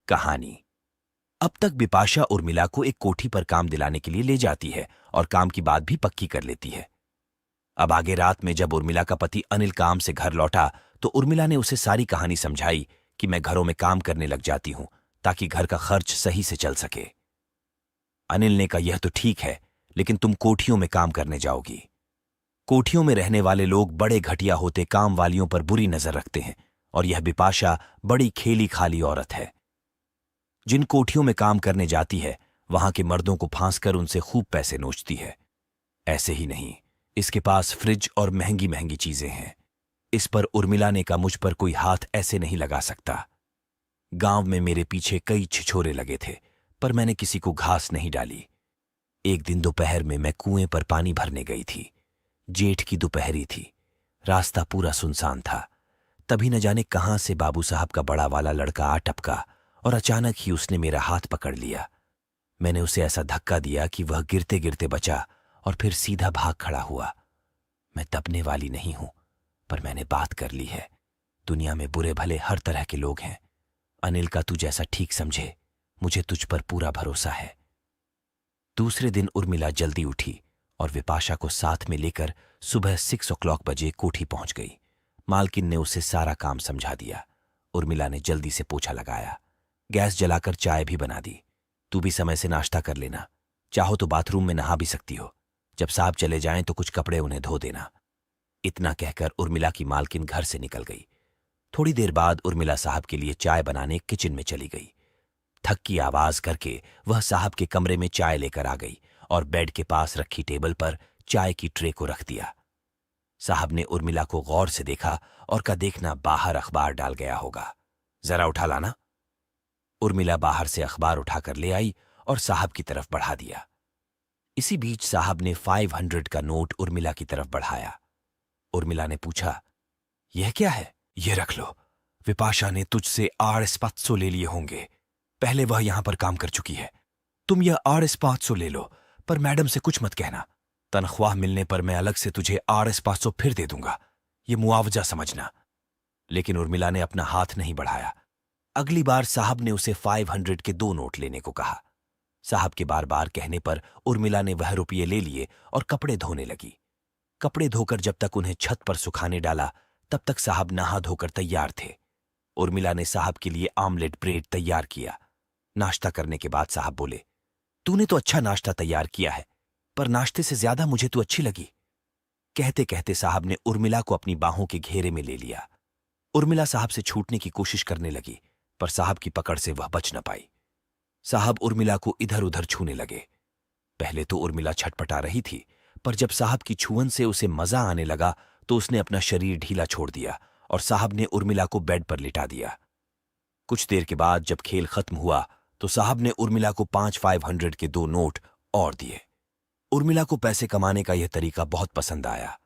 कहानी। अब तक बिपाशा उर्मिला को एक कोठी पर काम दिलाने के लिए ले जाती है और काम की बात भी पक्की कर लेती है। अब आगे रात में जब उर्मिला का पति अनिल काम से घर लौटा तो उर्मिला ने उसे सारी कहानी समझाई कि मैं घरों में काम करने लग जाती हूं ताकि घर का खर्च सही से चल सके। अनिल ने कहा, यह तो ठीक है, लेकिन तुम कोठियों में काम करने जाओगी। कोठियों में रहने वाले लोग बड़े घटिया होते काम वालियों पर बुरी नजर रखते हैं और यह बिपाशा बड़ी खेली खाली औरत है। जिन कोठियों में काम करने जाती है वहां के मर्दों को फांस कर उनसे खूब पैसे नोचती है। ऐसे ही नहीं, इसके पास फ्रिज और महंगी महंगी चीजें हैं। इस पर उर्मिला ने कहा, मुझ पर कोई हाथ ऐसे नहीं लगा सकता। गांव में मेरे पीछे कई छिछोरे लगे थे पर मैंने किसी को घास नहीं डाली। एक दिन दोपहर में मैं कुएं पर पानी भरने गई थी। जेठ की दोपहरी थी, रास्ता पूरा सुनसान था। तभी न जाने कहां से बाबू साहब का बड़ा वाला लड़का आ टपका और अचानक ही उसने मेरा हाथ पकड़ लिया। मैंने उसे ऐसा धक्का दिया कि वह गिरते गिरते बचा और फिर सीधा भाग खड़ा हुआ। मैं दबने वाली नहीं हूं, पर मैंने बात कर ली है। दुनिया में बुरे भले हर तरह के लोग हैं। अनिल का तू जैसा ठीक समझे, मुझे तुझ पर पूरा भरोसा है। दूसरे दिन उर्मिला जल्दी उठी और विपाशा को साथ में लेकर सुबह 6 बजे कोठी पहुंच गई। मालकिन ने उसे सारा काम समझा दिया। उर्मिला ने जल्दी से पोछा लगाया, गैस जलाकर चाय भी बना दी। तू भी समय से नाश्ता कर लेना, चाहो तो बाथरूम में नहा भी सकती हो। जब साहब चले जाएं तो कुछ कपड़े उन्हें धो देना। इतना कहकर उर्मिला की मालकिन घर से निकल गई। थोड़ी देर बाद उर्मिला साहब के लिए चाय बनाने किचन में चली गई। थक की आवाज करके वह साहब के कमरे में चाय लेकर आ गई और बेड के पास रखी टेबल पर चाय की ट्रे को रख दिया। साहब ने उर्मिला को गौर से देखा और कहा, देखना बाहर अखबार डाल गया होगा, जरा उठा लाना। उर्मिला बाहर से अखबार उठाकर ले आई और साहब की तरफ बढ़ा दिया। इसी बीच साहब ने 500 का नोट उर्मिला की तरफ बढ़ाया। उर्मिला ने पूछा, यह क्या है? यह रख लो, विपाशा ने तुझसे RS500 ले लिए होंगे। पहले वह यहां पर काम कर चुकी है। तुम यह RS500 ले लो, पर मैडम से कुछ मत कहना। तनख्वाह मिलने पर मैं अलग से तुझे RS500 फिर दे दूंगा, यह मुआवजा समझना। लेकिन उर्मिला ने अपना हाथ नहीं बढ़ाया। अगली बार साहब ने उसे 500 के 2 नोट लेने को कहा। साहब के बार बार कहने पर उर्मिला ने वह रुपये ले लिए और कपड़े धोने लगी। कपड़े धोकर जब तक उन्हें छत पर सुखाने डाला तब तक साहब नहा धोकर तैयार थे। उर्मिला ने साहब के लिए आमलेट ब्रेड तैयार किया। नाश्ता करने के बाद साहब बोले, तूने तो अच्छा नाश्ता तैयार किया है, पर नाश्ते से ज्यादा मुझे तू अच्छी लगी। कहते कहते साहब ने उर्मिला को अपनी बाहों के घेरे में ले लिया। उर्मिला साहब से छूटने की कोशिश करने लगी, पर साहब की पकड़ से वह बच न पाई। साहब उर्मिला को इधर उधर छूने लगे। पहले तो उर्मिला छटपटा रही थी, पर जब साहब की छुअन से उसे मजा आने लगा तो उसने अपना शरीर ढीला छोड़ दिया और साहब ने उर्मिला को बेड पर लिटा दिया। कुछ देर के बाद जब खेल खत्म हुआ तो साहब ने उर्मिला को 500 के 2 नोट और दिए। उर्मिला को पैसे कमाने का यह तरीका बहुत पसंद आया।